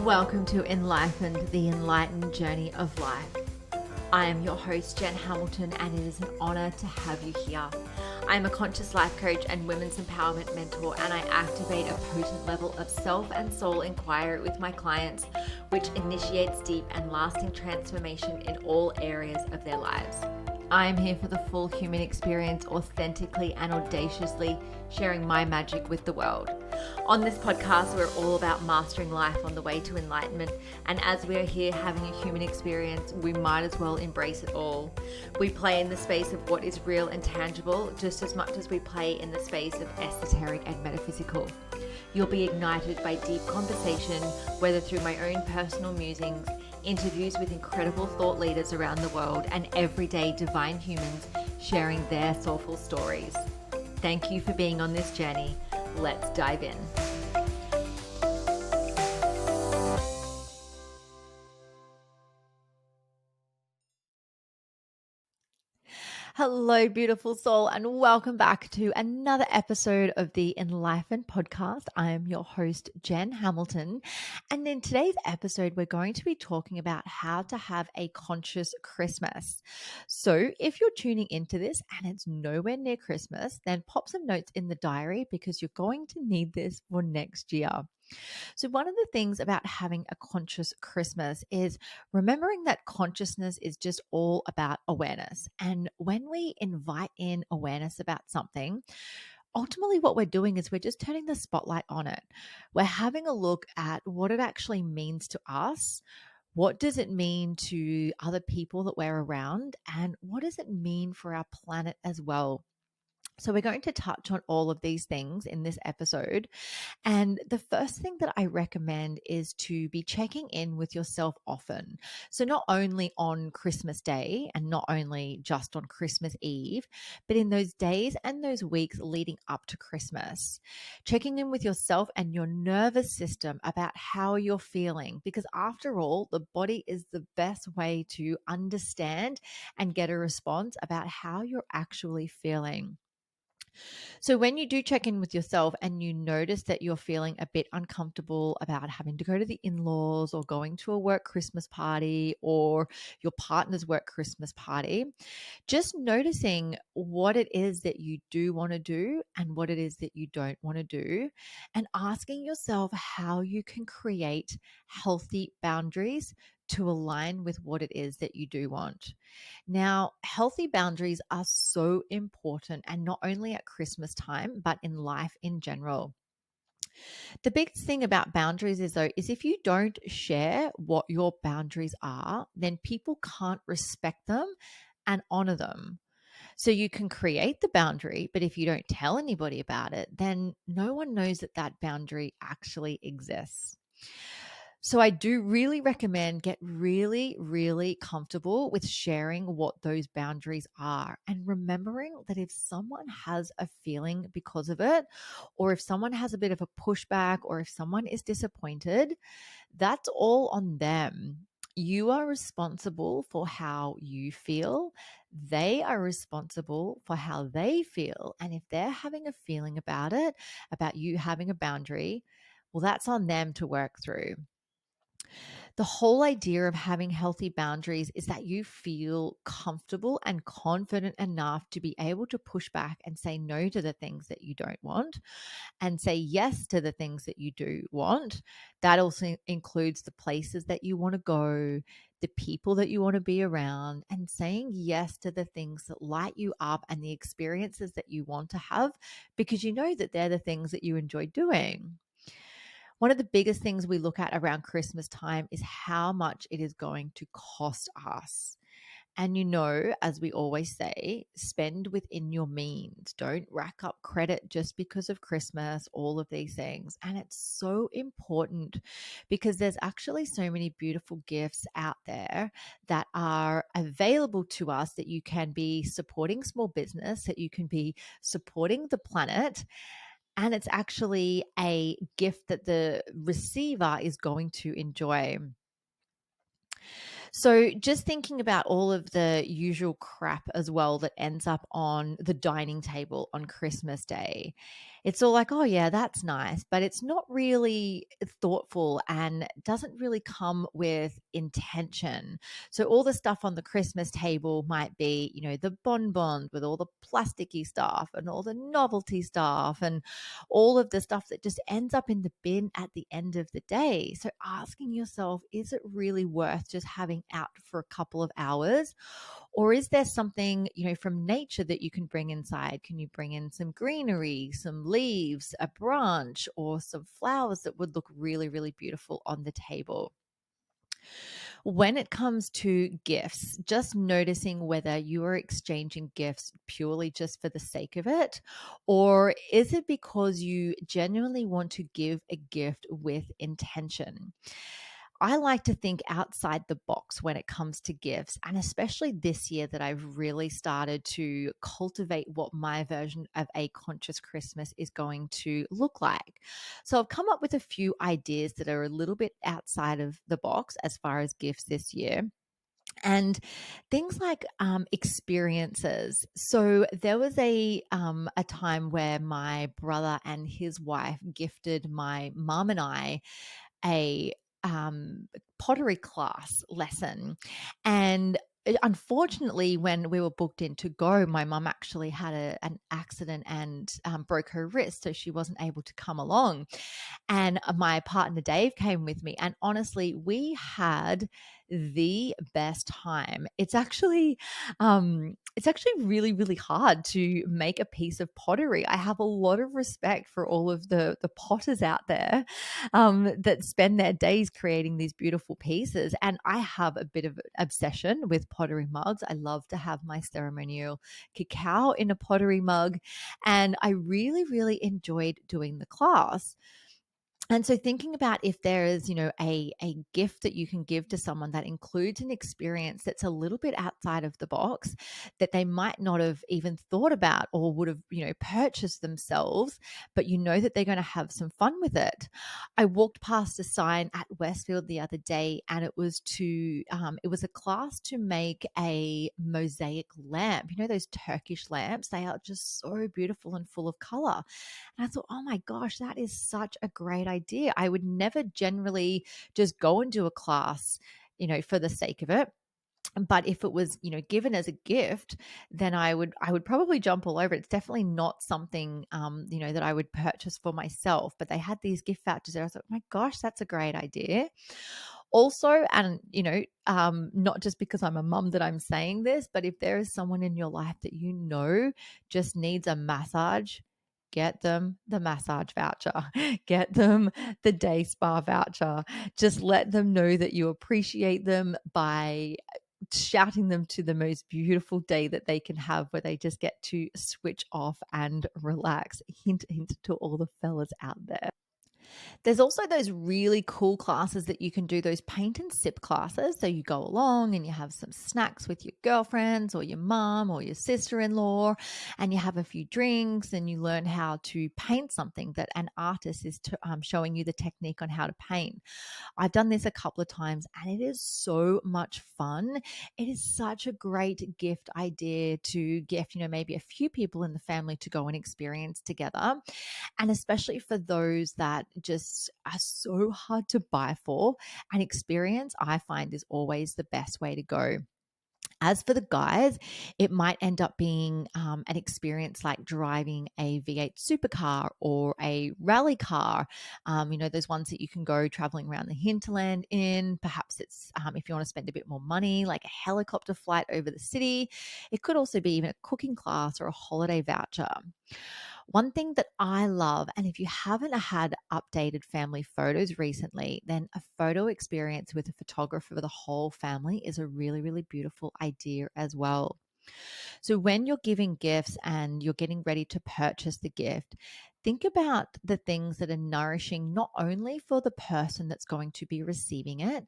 Welcome to Enlightened, the enlightened journey of life. I am your host, Jen Hamilton, and it is an honor to have you here. I am a conscious life coach and women's empowerment mentor, and I activate a potent level of self and soul inquiry with my clients, which initiates deep and lasting transformation in all areas of their lives. I am here for the full human experience, authentically and audaciously sharing my magic with the world. On this podcast, we're all about mastering life on the way to enlightenment. And as we are here having a human experience, we might as well embrace it all. We play in the space of what is real and tangible, just as much as we play in the space of esoteric and metaphysical. You'll be ignited by deep conversation, whether through my own personal musings, interviews with incredible thought leaders around the world, and everyday divine humans sharing their soulful stories. Thank you for being on this journey. Let's dive in. Hello, beautiful soul, and welcome back to another episode of the Enlightened podcast. I am your host, Jen Hamilton. And in today's episode, we're going to be talking about how to have a conscious Christmas. So if you're tuning into this and it's nowhere near Christmas, then pop some notes in the diary because you're going to need this for next year. So, one of the things about having a conscious Christmas is remembering that consciousness is just all about awareness. And when we invite in awareness about something, ultimately what we're doing is we're just turning the spotlight on it. We're having a look at what it actually means to us. What does it mean to other people that we're around? And what does it mean for our planet as well? So, we're going to touch on all of these things in this episode. And the first thing that I recommend is to be checking in with yourself often. So, not only on Christmas Day and not only just on Christmas Eve, but in those days and those weeks leading up to Christmas. Checking in with yourself and your nervous system about how you're feeling, because after all, the body is the best way to understand and get a response about how you're actually feeling. So, when you do check in with yourself and you notice that you're feeling a bit uncomfortable about having to go to the in laws or going to a work Christmas party or your partner's work Christmas party, just noticing what it is that you do want to do and what it is that you don't want to do, and asking yourself how you can create healthy boundaries to align with what it is that you do want. Now, healthy boundaries are so important, and not only at Christmas time, but in life in general. The biggest thing about boundaries is if you don't share what your boundaries are, then people can't respect them and honor them. So you can create the boundary, but if you don't tell anybody about it, then no one knows that that boundary actually exists. So I do really recommend get really, really comfortable with sharing what those boundaries are and remembering that if someone has a feeling because of it, or if someone has a bit of a pushback, or if someone is disappointed, that's all on them. You are responsible for how you feel. They are responsible for how they feel. And if they're having a feeling about it, about you having a boundary, well, that's on them to work through. The whole idea of having healthy boundaries is that you feel comfortable and confident enough to be able to push back and say no to the things that you don't want and say yes to the things that you do want. That also includes the places that you want to go, the people that you want to be around, and saying yes to the things that light you up and the experiences that you want to have because you know that they're the things that you enjoy doing. One of the biggest things we look at around Christmas time is how much it is going to cost us. And as we always say, spend within your means. Don't rack up credit just because of Christmas, all of these things. And it's so important because there's actually so many beautiful gifts out there that are available to us that you can be supporting small business, that you can be supporting the planet. And it's actually a gift that the receiver is going to enjoy. So, just thinking about all of the usual crap as well that ends up on the dining table on Christmas Day. It's all like, oh, yeah, that's nice, but it's not really thoughtful and doesn't really come with intention. So, all the stuff on the Christmas table might be, the bonbons with all the plasticky stuff and all the novelty stuff and all of the stuff that just ends up in the bin at the end of the day. So asking yourself, is it really worth just having out for a couple of hours? Or is there something, from nature that you can bring inside? Can you bring in some greenery, some leaves, a branch, or some flowers that would look really, really beautiful on the table? When it comes to gifts, just noticing whether you are exchanging gifts purely just for the sake of it, or is it because you genuinely want to give a gift with intention? I like to think outside the box when it comes to gifts, and especially this year that I've really started to cultivate what my version of a conscious Christmas is going to look like. So I've come up with a few ideas that are a little bit outside of the box as far as gifts this year. And things like experiences. So there was a time where my brother and his wife gifted my mom and I a um, pottery class lesson. And unfortunately, when we were booked in to go, my mum actually had an accident and broke her wrist. So she wasn't able to come along. And my partner Dave came with me. And honestly, we had the best time. It's actually really, really hard to make a piece of pottery. I have a lot of respect for all of the potters out there that spend their days creating these beautiful pieces. And I have a bit of an obsession with pottery mugs. I love to have my ceremonial cacao in a pottery mug. And I really, really enjoyed doing the class. And so thinking about if there is, a gift that you can give to someone that includes an experience that's a little bit outside of the box that they might not have even thought about or would have, purchased themselves, but you know that they're going to have some fun with it. I walked past a sign at Westfield the other day, and it was a class to make a mosaic lamp. You know, those Turkish lamps, they are just so beautiful and full of color. And I thought, oh my gosh, that is such a great idea. I would never generally just go and do a class, for the sake of it. But if it was, given as a gift, then I would probably jump all over it. It's definitely not something, that I would purchase for myself. But they had these gift vouchers there. I thought, my gosh, that's a great idea. Also, and not just because I'm a mum that I'm saying this, but if there is someone in your life that just needs a massage, get them the massage voucher, get them the day spa voucher. Just let them know that you appreciate them by shouting them to the most beautiful day that they can have, where they just get to switch off and relax. Hint, hint to all the fellas out there. There's also those really cool classes that you can do, those paint and sip classes. So you go along and you have some snacks with your girlfriends or your mom or your sister-in-law, and you have a few drinks and you learn how to paint something that an artist is showing you the technique on how to paint. I've done this a couple of times and it is so much fun. It is such a great gift idea to gift, maybe a few people in the family to go and experience together. And especially for those that just are so hard to buy for, an experience I find is always the best way to go. As for the guys, it might end up being an experience like driving a V8 supercar or a rally car. Those ones that you can go traveling around the hinterland in. Perhaps it's, if you want to spend a bit more money, like a helicopter flight over the city. It could also be even a cooking class or a holiday voucher. One thing that I love, and if you haven't had updated family photos recently, then a photo experience with a photographer for the whole family is a really, really beautiful idea as well. So when you're giving gifts and you're getting ready to purchase the gift, think about the things that are nourishing not only for the person that's going to be receiving it,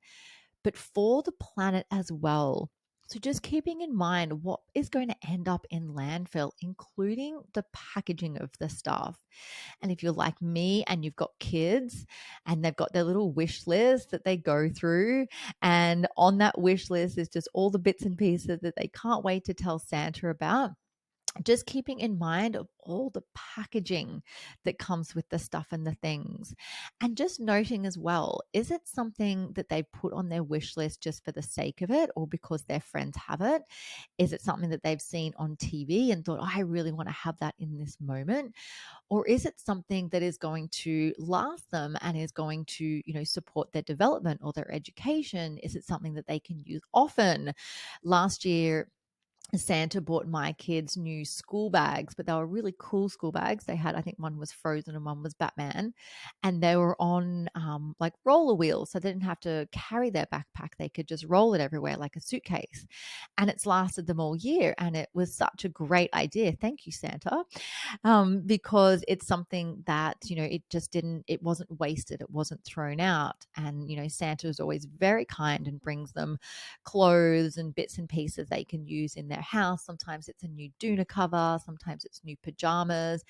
but for the planet as well. So, just keeping in mind what is going to end up in landfill, including the packaging of the stuff. And if you're like me and you've got kids and they've got their little wish list that they go through, and on that wish list is just all the bits and pieces that they can't wait to tell Santa about, just keeping in mind of all the packaging that comes with the stuff and the things, and just noting as well, is it something that they put on their wish list just for the sake of it or because their friends have it? Is it something that they've seen on TV and thought, oh, I really want to have that in this moment? Or is it something that is going to last them and is going to, support their development or their education? Is it something that they can use often? Last year, Santa bought my kids new school bags, but they were really cool school bags. They had, I think one was Frozen and one was Batman, and they were on like roller wheels. So they didn't have to carry their backpack. They could just roll it everywhere like a suitcase. And it's lasted them all year. And it was such a great idea. Thank you, Santa. Because it's something that, it just didn't, it wasn't wasted. It wasn't thrown out. And, Santa is always very kind and brings them clothes and bits and pieces they can use in their house. Sometimes it's a new doona cover, sometimes it's new pajamas.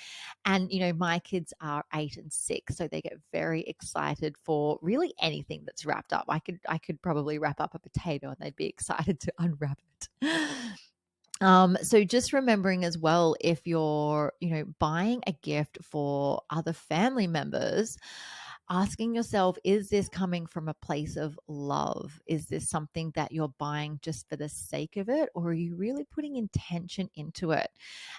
And, my kids are 8 and 6, so they get very excited for really anything that's wrapped up. I could probably wrap up a potato and they'd be excited to unwrap it. So just remembering as well, if you're, buying a gift for other family members, asking yourself, is this coming from a place of love? Is this something that you're buying just for the sake of it? Or are you really putting intention into it?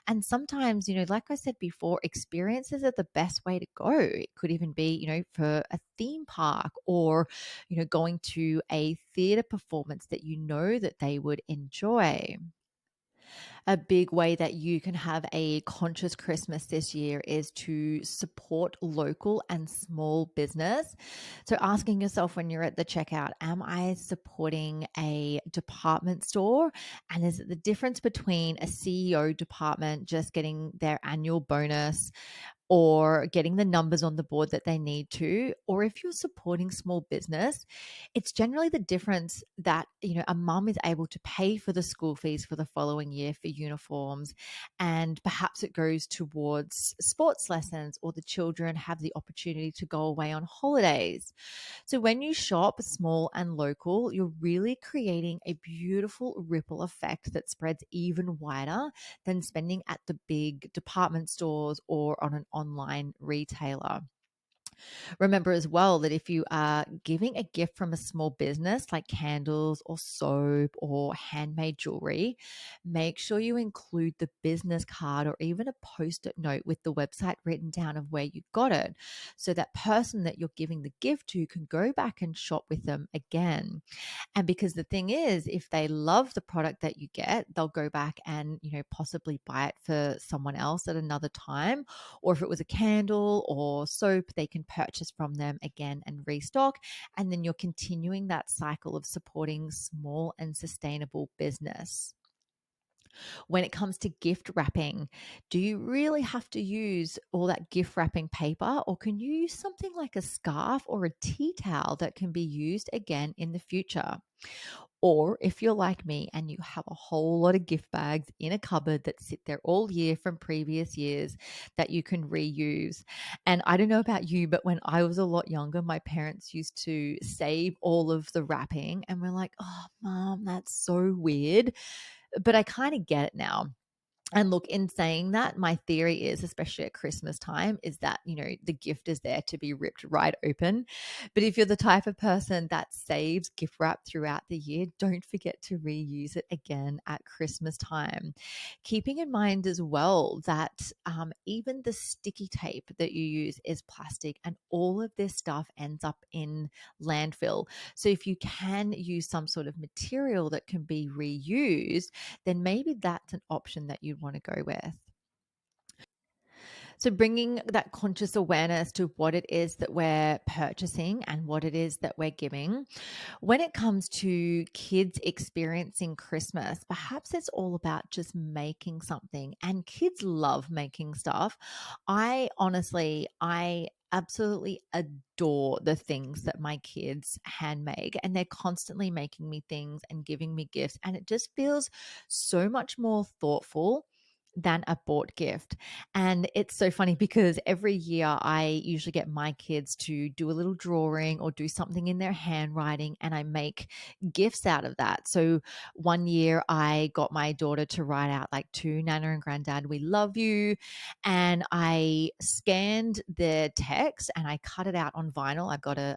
And sometimes, like I said before, experiences are the best way to go. It could even be, for a theme park, or, going to a theater performance that that they would enjoy. A big way that you can have a conscious Christmas this year is to support local and small business. So, asking yourself when you're at the checkout, am I supporting a department store? And is it the difference between a CEO department just getting their annual bonus or getting the numbers on the board that they need to? Or if you're supporting small business, it's generally the difference that, a mum is able to pay for the school fees for the following year for uniforms, and perhaps it goes towards sports lessons, or the children have the opportunity to go away on holidays. So when you shop small and local, you're really creating a beautiful ripple effect that spreads even wider than spending at the big department stores or on an online retailer. Remember as well that if you are giving a gift from a small business like candles or soap or handmade jewelry, make sure you include the business card or even a post it note with the website written down of where you got it. So that person that you're giving the gift to can go back and shop with them again. And because the thing is, if they love the product that you get, they'll go back and, possibly buy it for someone else at another time. Or if it was a candle or soap, they can purchase from them again and restock. And then you're continuing that cycle of supporting small and sustainable business. When it comes to gift wrapping, do you really have to use all that gift wrapping paper, or can you use something like a scarf or a tea towel that can be used again in the future? Or if you're like me and you have a whole lot of gift bags in a cupboard that sit there all year from previous years that you can reuse. And I don't know about you, but when I was a lot younger, my parents used to save all of the wrapping, and we're like, oh, mom, that's so weird. But I kind of get it now. And look, in saying that, my theory is, especially at Christmas time, is that, the gift is there to be ripped right open. But if you're the type of person that saves gift wrap throughout the year, don't forget to reuse it again at Christmas time. Keeping in mind as well that even the sticky tape that you use is plastic, and all of this stuff ends up in landfill. So if you can use some sort of material that can be reused, then maybe that's an option that you'd want to go with. So, bringing that conscious awareness to what it is that we're purchasing and what it is that we're giving. When it comes to kids experiencing Christmas, perhaps it's all about just making something, and kids love making stuff. I absolutely adore the things that my kids hand make, and they're constantly making me things and giving me gifts, and it just feels so much more thoughtful than a bought gift. And it's so funny because every year I usually get my kids to do a little drawing or do something in their handwriting, and I make gifts out of that. So one year I got my daughter to write out like, "To Nana and Granddad, we love you." And I scanned the text and I cut it out on vinyl. I've got a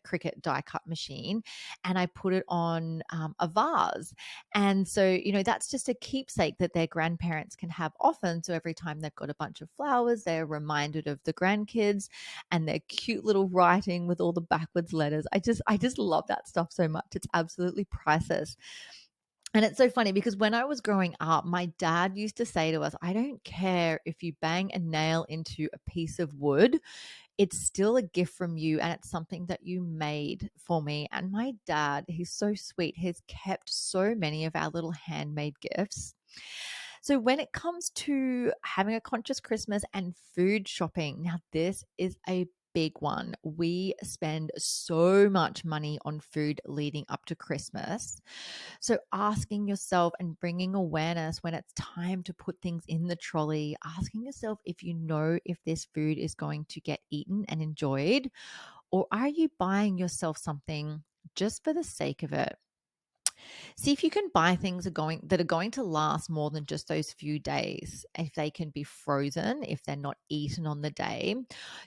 Cricut die cut machine, and I put it on a vase. And so, that's just a keepsake that their grandparents can have often. So every time they've got a bunch of flowers, they're reminded of the grandkids and their cute little writing with all the backwards letters. I just love that stuff so much. It's absolutely priceless. And it's so funny because when I was growing up, my dad used to say to us, "I don't care if you bang a nail into a piece of wood, it's still a gift from you and it's something that you made for me." And my dad, he's so sweet, has kept so many of our little handmade gifts. So when it comes to having a conscious Christmas and food shopping, now this is a big one. We spend so much money on food leading up to Christmas. So asking yourself and bringing awareness when it's time to put things in the trolley, asking yourself if you know if this food is going to get eaten and enjoyed, or are you buying yourself something just for the sake of it? See if you can buy things that are going to last more than just those few days. If they can be frozen, if they're not eaten on the day,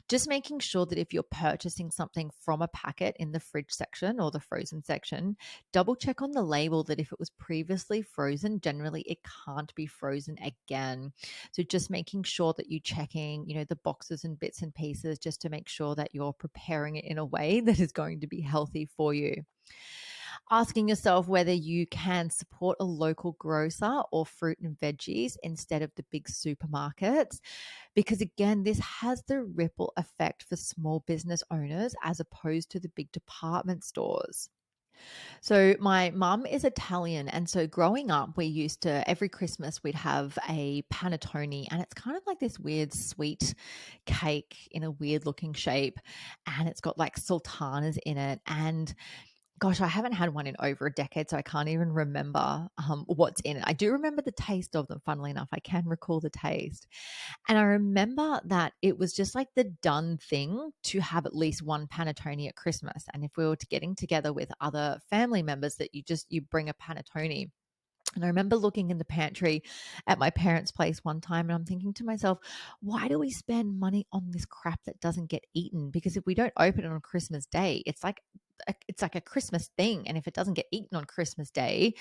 just making sure that if you're purchasing something from a packet in the fridge section or the frozen section, double check on the label that if it was previously frozen, generally it can't be frozen again. So just making sure that you're checking, the boxes and bits and pieces just to make sure that you're preparing it in a way that is going to be healthy for you. Asking yourself whether you can support a local grocer or fruit and veggies instead of the big supermarkets. Because again, this has the ripple effect for small business owners as opposed to the big department stores. So my mum is Italian, and so growing up, we used to every Christmas we'd have a panettone, and it's kind of like this weird sweet cake in a weird looking shape, and it's got like sultanas in it. And gosh, I haven't had one in over a decade, so I can't even remember what's in it. I do remember the taste of them, funnily enough. I can recall the taste. And I remember that it was just like the done thing to have at least one panettone at Christmas. And if we were getting together with other family members, that you bring a panettone. And I remember looking in the pantry at my parents' place one time, and I'm thinking to myself, why do we spend money on this crap that doesn't get eaten? Because if we don't open it on Christmas Day, it's like a Christmas thing. And if it doesn't get eaten on Christmas Day,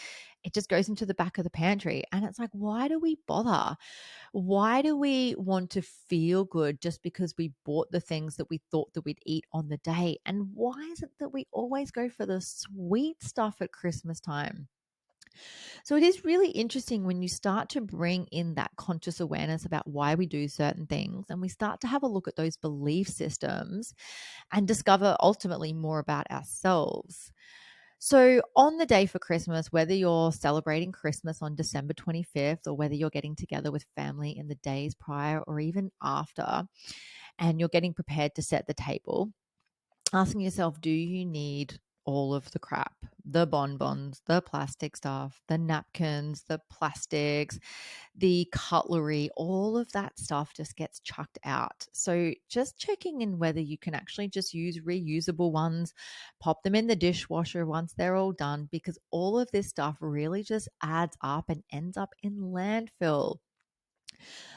it just goes into the back of the pantry. And it's like, why do we bother? Why do we want to feel good just because we bought the things that we thought that we'd eat on the day? And why is it that we always go for the sweet stuff at Christmas time? So it is really interesting when you start to bring in that conscious awareness about why we do certain things, and we start to have a look at those belief systems and discover ultimately more about ourselves. So, on the day for Christmas, whether you're celebrating Christmas on December 25th or whether you're getting together with family in the days prior or even after, and you're getting prepared to set the table, asking yourself, do you need all of the crap? The bonbons, the plastic stuff, the napkins, the plastics, the cutlery, all of that stuff just gets chucked out. So just checking in whether you can actually just use reusable ones, pop them in the dishwasher once they're all done, because all of this stuff really just adds up and ends up in landfill.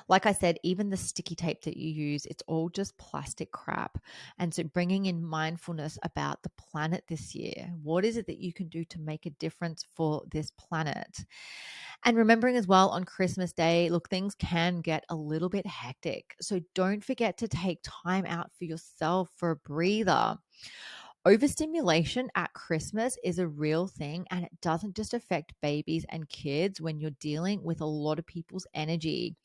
Like I said, even the sticky tape that you use, it's all just plastic crap. And so bringing in mindfulness about the planet this year. What is it that you can do to make a difference for this planet? And remembering as well on Christmas Day, look, things can get a little bit hectic. So don't forget to take time out for yourself for a breather. Overstimulation at Christmas is a real thing, and it doesn't just affect babies and kids when you're dealing with a lot of people's energy.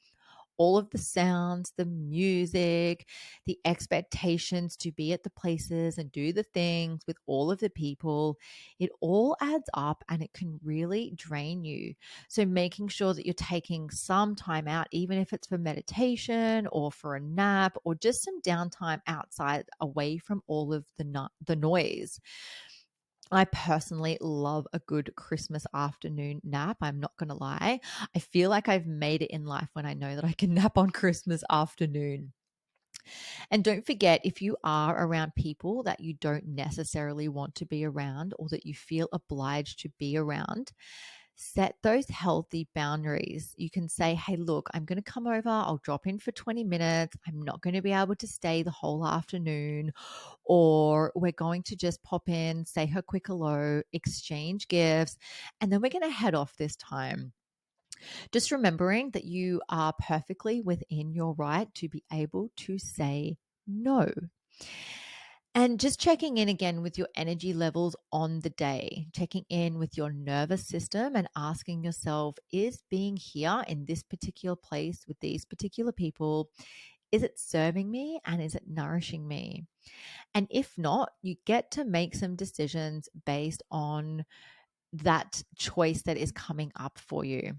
all of the sounds, the music, the expectations to be at the places and do the things with all of the people, it all adds up and it can really drain you. So making sure that you're taking some time out, even if it's for meditation or for a nap or just some downtime outside away from all of the noise. I personally love a good Christmas afternoon nap. I'm not going to lie. I feel like I've made it in life when I know that I can nap on Christmas afternoon. And don't forget, if you are around people that you don't necessarily want to be around or that you feel obliged to be around, set those healthy boundaries. You can say, hey, look, I'm going to come over. I'll drop in for 20 minutes. I'm not going to be able to stay the whole afternoon. Or we're going to just pop in, say her quick hello, exchange gifts, and then we're going to head off this time. Just remembering that you are perfectly within your right to be able to say no. And just checking in again with your energy levels on the day, checking in with your nervous system and asking yourself, is being here in this particular place with these particular people, is it serving me and is it nourishing me? And if not, you get to make some decisions based on that choice that is coming up for you.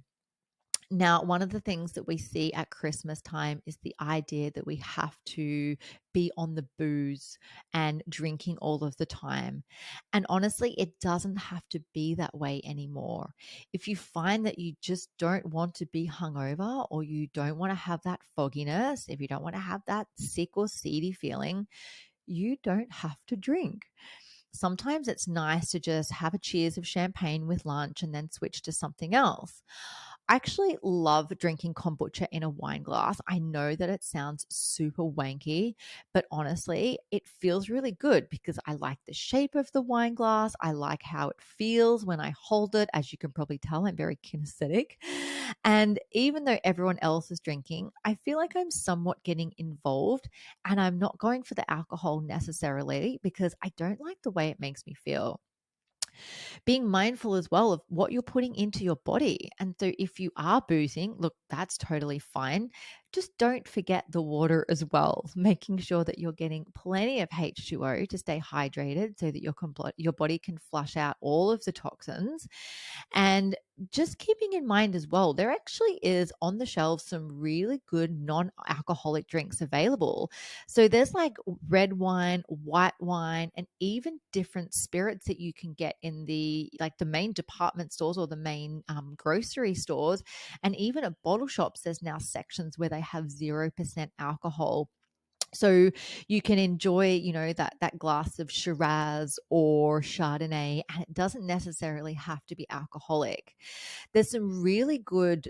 Now, one of the things that we see at Christmas time is the idea that we have to be on the booze and drinking all of the time. And honestly, it doesn't have to be that way anymore. If you find that you just don't want to be hungover or you don't want to have that fogginess, if you don't want to have that sick or seedy feeling, you don't have to drink. Sometimes it's nice to just have a cheers of champagne with lunch and then switch to something else. I actually love drinking kombucha in a wine glass. I know that it sounds super wanky, but honestly, it feels really good because I like the shape of the wine glass. I like how it feels when I hold it. As you can probably tell, I'm very kinesthetic. And even though everyone else is drinking, I feel like I'm somewhat getting involved and I'm not going for the alcohol necessarily because I don't like the way it makes me feel. Being mindful as well of what you're putting into your body. And so if you are boozing, look, that's totally fine. Just don't forget the water as well, making sure that you're getting plenty of H2O to stay hydrated so that your body can flush out all of the toxins. And just keeping in mind as well, there actually is on the shelves some really good non-alcoholic drinks available. So there's like red wine, white wine, and even different spirits that you can get in the main department stores or the main grocery stores, and even at bottle shops. There's now sections where they have 0% alcohol, so you can enjoy, that glass of Shiraz or Chardonnay, and it doesn't necessarily have to be alcoholic. There's some really good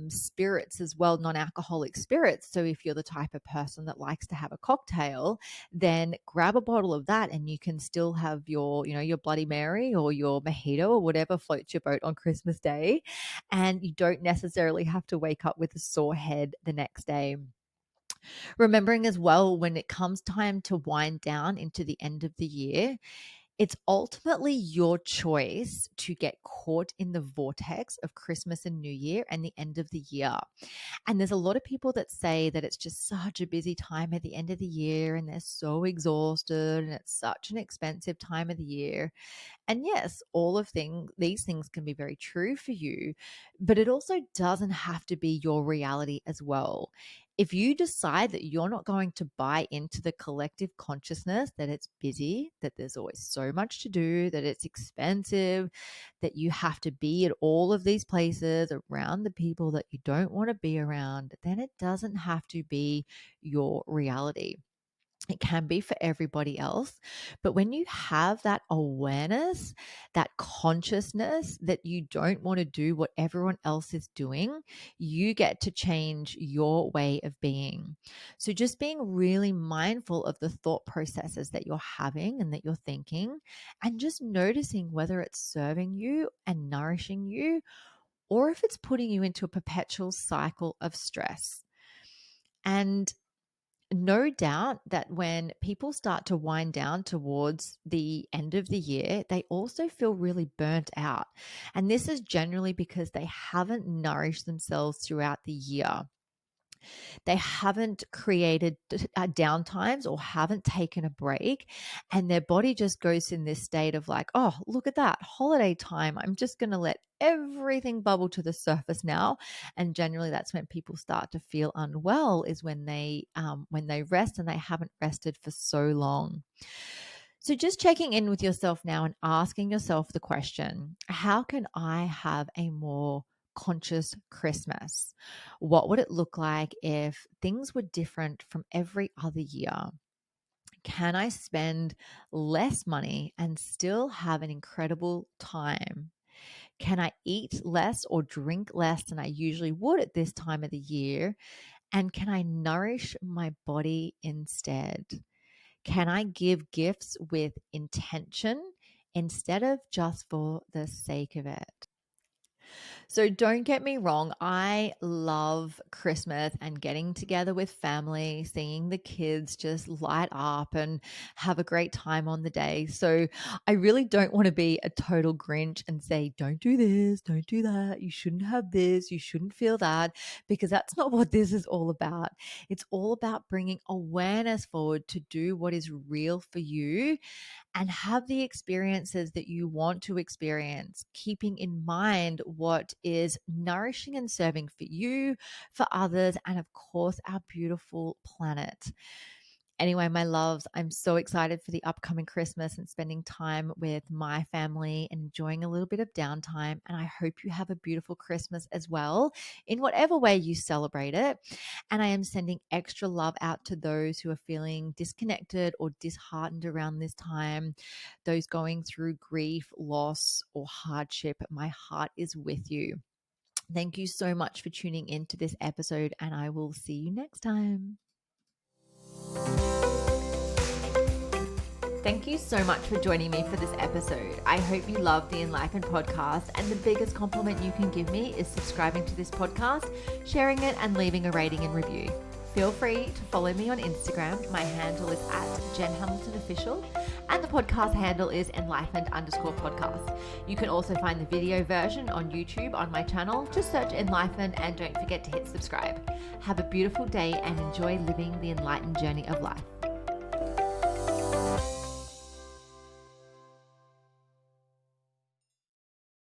spirits as well, non-alcoholic spirits. So if you're the type of person that likes to have a cocktail, then grab a bottle of that, and you can still have your Bloody Mary or your mojito or whatever floats your boat on Christmas Day, and you don't necessarily have to wake up with a sore head the next day. Remembering as well, when it comes time to wind down into the end of the year, it's ultimately your choice to get caught in the vortex of Christmas and New Year and the end of the year. And there's a lot of people that say that it's just such a busy time at the end of the year and they're so exhausted and it's such an expensive time of the year. And yes, these things can be very true for you, but it also doesn't have to be your reality as well. If you decide that you're not going to buy into the collective consciousness that it's busy, that there's always so much to do, that it's expensive, that you have to be at all of these places around the people that you don't want to be around, then it doesn't have to be your reality. It can be for everybody else. But when you have that awareness, that consciousness that you don't want to do what everyone else is doing, you get to change your way of being. So just being really mindful of the thought processes that you're having and that you're thinking, and just noticing whether it's serving you and nourishing you, or if it's putting you into a perpetual cycle of stress. And no doubt that when people start to wind down towards the end of the year, they also feel really burnt out. And this is generally because they haven't nourished themselves throughout the year. They haven't created downtimes or haven't taken a break. And their body just goes in this state of like, oh, look at that holiday time. I'm just going to let everything bubble to the surface now. And generally that's when people start to feel unwell, is when they rest and they haven't rested for so long. So just checking in with yourself now and asking yourself the question, how can I have a more conscious Christmas? What would it look like if things were different from every other year? Can I spend less money and still have an incredible time? Can I eat less or drink less than I usually would at this time of the year? And can I nourish my body instead? Can I give gifts with intention instead of just for the sake of it? So don't get me wrong, I love Christmas and getting together with family, seeing the kids just light up and have a great time on the day. So I really don't want to be a total Grinch and say, don't do this, don't do that, you shouldn't have this, you shouldn't feel that, because that's not what this is all about. It's all about bringing awareness forward to do what is real for you and have the experiences that you want to experience, keeping in mind what is nourishing and serving for you, for others, and of course, our beautiful planet. Anyway, my loves, I'm so excited for the upcoming Christmas and spending time with my family and enjoying a little bit of downtime. And I hope you have a beautiful Christmas as well, in whatever way you celebrate it. And I am sending extra love out to those who are feeling disconnected or disheartened around this time, those going through grief, loss, or hardship. My heart is with you. Thank you so much for tuning in to this episode, and I will see you next time. Thank you so much for joining me for this episode. I hope you love the Enlightened podcast, and the biggest compliment you can give me is subscribing to this podcast, sharing it, and leaving a rating and review. Feel free to follow me on Instagram. My handle is @JenHamiltonOfficial, and the podcast handle is Enlightened_podcast. You can also find the video version on YouTube on my channel. Just search Enlightened and don't forget to hit subscribe. Have a beautiful day and enjoy living the enlightened journey of life.